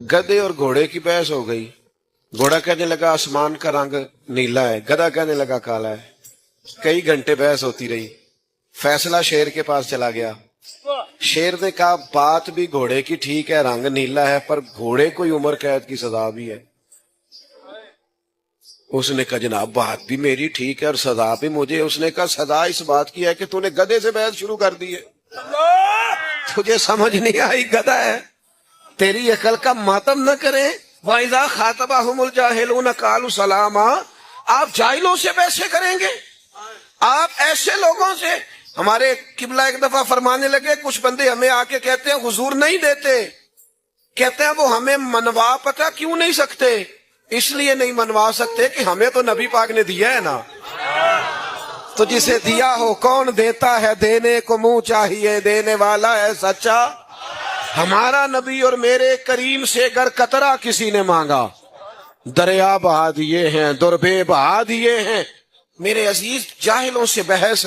गधे और घोड़े की बहस हो गई। घोड़ा कहने लगा आसमान का रंग नीला है, गधा कहने लगा काला है। कई घंटे बहस होती रही। फैसला शेर के पास चला गया। शेर ने कहा बात भी घोड़े की ठीक है, रंग नीला है, पर घोड़े को ही उम्र कैद की सजा भी है। उसने कहा जनाब बात भी मेरी ठीक है और सजा भी मुझे। उसने कहा सजा इस बात की है कि तूने गधे से बहस शुरू कर दी है, तुझे समझ नहीं आई, गधा है, तेरी अकल का मातम न करे। वाइजा खातबाहुमुल जाहिलून कालू सलामा, आप जाहिलों से वैसे करेंगे, आप ऐसे लोगों से। हमारे किबला एक दफा फरमाने लगे, कुछ बंदे हमें आके कहते हैं हुजूर नहीं देते, कहते हैं वो हमें मनवा पता क्यों नहीं सकते, इसलिए नहीं मनवा सकते कि हमें तो नबी पाक ने दिया है ना। तो जिसे दिया हो कौन देता है, देने को मुंह चाहिए, देने वाला है सच्चा। हमारा नबी और मेरे करीम से अगर कतरा किसी ने मांगा, दरिया बहा दिए हैं, दुर्बे बहा दिए हैं। मेरे अजीज जाहिलों से बहस